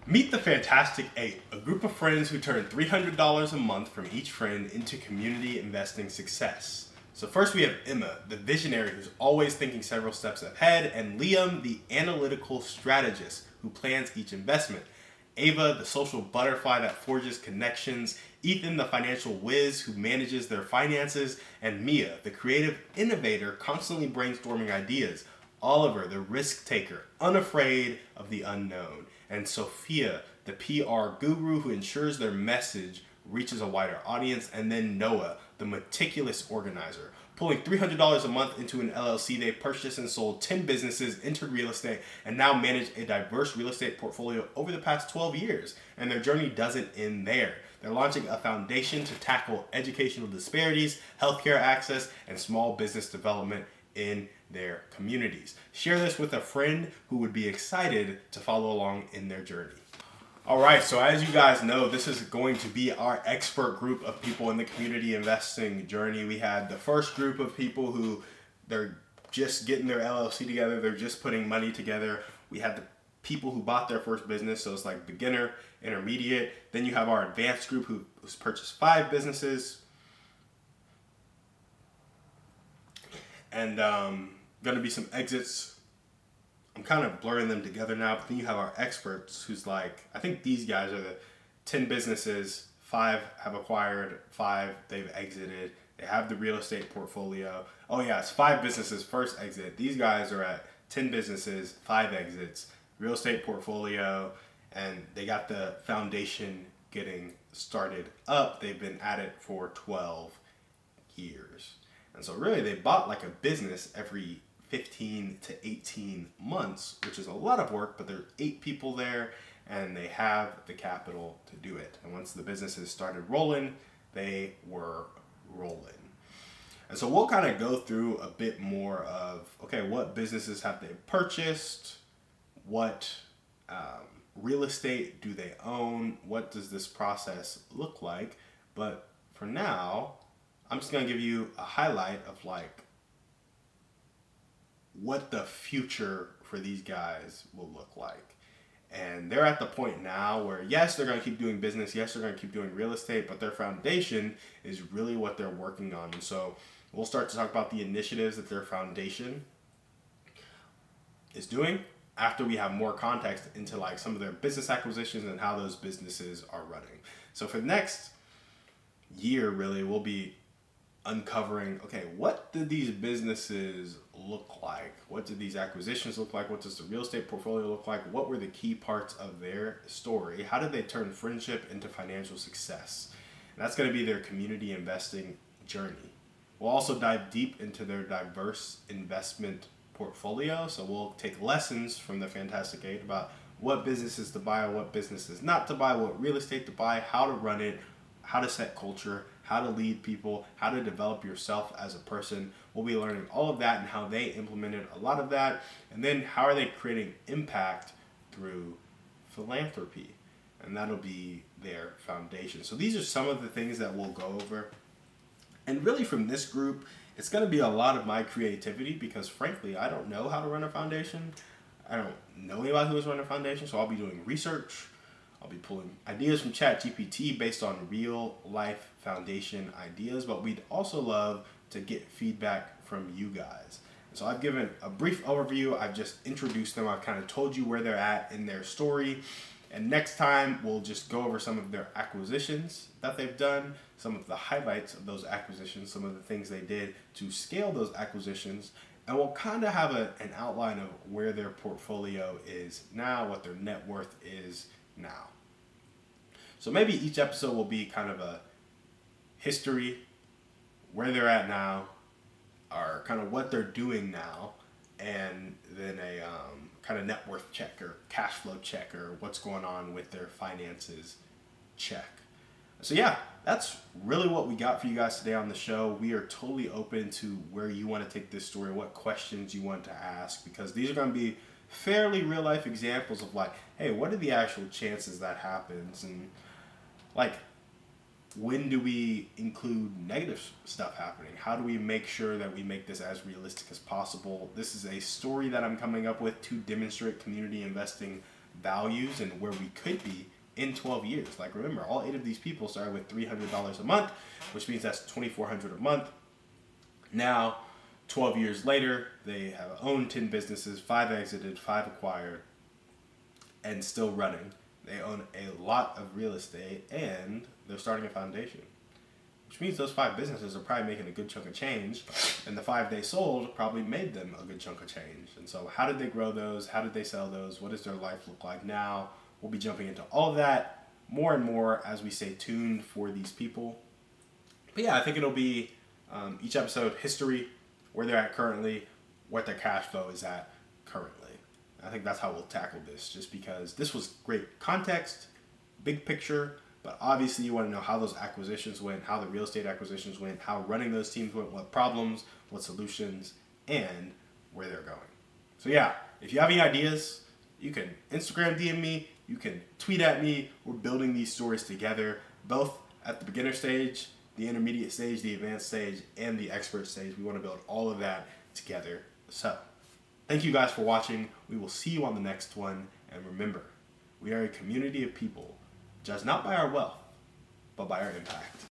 Meet the Fantastic Eight, a group of friends who turn $300 a month from each friend into community investing success. So first we have Emma, the visionary who's always thinking several steps ahead, and Liam, the analytical strategist who plans each investment. Ava, the social butterfly that forges connections. Ethan, the financial whiz who manages their finances. And Mia, the creative innovator constantly brainstorming ideas. Oliver, the risk taker, unafraid of the unknown. And Sophia, the PR guru who ensures their message reaches a wider audience. And then Noah, the meticulous organizer, pulling $300 a month into an LLC. They purchased and sold 10 businesses, entered real estate, and now manage a diverse real estate portfolio over the past 12 years. And their journey doesn't end there. They're launching a foundation to tackle educational disparities, healthcare access, and small business development in their communities. Share this with a friend who would be excited to follow along in their journey. All right, so as you guys know, this is going to be our expert group of people in the community investing journey. We had the first group of people who they're just getting their LLC together, they're just putting money together. We had the people who bought their first business, so it's like beginner, intermediate. Then you have our advanced group who's purchased 5 businesses. And going to be some exits. I'm kind of blurring them together now, but then you have our experts who's like, I think these guys are the 10 businesses, 5 have acquired, 5 they've exited. They have the real estate portfolio. Oh yeah, it's 5 businesses, first exit. These guys are at 10 businesses, 5 exits, real estate portfolio, and they got the foundation getting started up. They've been at it for 12 years. And so really they bought like a business every 15 to 18 months, which is a lot of work, but there are 8 people there and they have the capital to do it. And once the businesses started rolling, they were rolling. And so we'll kind of go through a bit more of, okay, what businesses have they purchased? What real estate do they own? What does this process look like? But for now, I'm just going to give you a highlight of like what the future for these guys will look like. And they're at the point now where, yes, they're going to keep doing business. Yes, they're going to keep doing real estate, but their foundation is really what they're working on. And so we'll start to talk about the initiatives that their foundation is doing after we have more context into like some of their business acquisitions and how those businesses are running. So for the next year, really, we'll be uncovering, okay, what do these businesses look like? What do these acquisitions look like? What does the real estate portfolio look like? What were the key parts of their story? How did they turn friendship into financial success? And that's going to be their community investing journey. We'll also dive deep into their diverse investment portfolio. So we'll take lessons from the Fantastic Eight about what businesses to buy, what businesses not to buy, what real estate to buy, how to run it, how to set culture, how to lead people, how to develop yourself as a person. We'll be learning all of that and how they implemented a lot of that. And then how are they creating impact through philanthropy? And that'll be their foundation. So these are some of the things that we'll go over. And really from this group, it's going to be a lot of my creativity because frankly, I don't know how to run a foundation. I don't know anybody who has run a foundation, so I'll be doing research. I'll be pulling ideas from ChatGPT based on real life foundation ideas, but we'd also love to get feedback from you guys. So I've given a brief overview. I've just introduced them. I've kind of told you where they're at in their story. And next time we'll just go over some of their acquisitions that they've done, some of the highlights of those acquisitions, some of the things they did to scale those acquisitions, and we'll kind of have an outline of where their portfolio is now, what their net worth is now. So maybe each episode will be kind of a history, where they're at now, or kind of what they're doing now, and then a kind of net worth check or cash flow check or what's going on with their finances check. So yeah, that's really what we got for you guys today on the show. We are totally open to where you want to take this story, what questions you want to ask, because these are going to be fairly real life examples of like, hey, what are the actual chances that happens? And like, when do we include negative stuff happening? How do we make sure that we make this as realistic as possible? This is a story that I'm coming up with to demonstrate community investing values and where we could be in 12 years. Like, remember, all 8 of these people started with $300 a month, which means that's $2,400 a month. Now, 12 years later, they have owned 10 businesses, 5 exited, 5 acquired, and still running. They own a lot of real estate, and they're starting a foundation. Which means those 5 businesses are probably making a good chunk of change, and the 5 they sold probably made them a good chunk of change. And so how did they grow those? How did they sell those? What does their life look like now? We'll be jumping into all of that more and more as we stay tuned for these people. But yeah, I think it'll be each episode history, where they're at currently, what their cash flow is at currently. I think that's how we'll tackle this, just because this was great context, big picture, but obviously you want to know how those acquisitions went, how the real estate acquisitions went, how running those teams went, what problems, what solutions, and where they're going. So yeah, if you have any ideas, you can Instagram DM me, you can tweet at me. We're building these stories together, both at the beginner stage, the intermediate stage, the advanced stage, and the expert stage. We want to build all of that together. So thank you guys for watching. We will see you on the next one. And remember, we are a community of people, judged not by our wealth, but by our impact.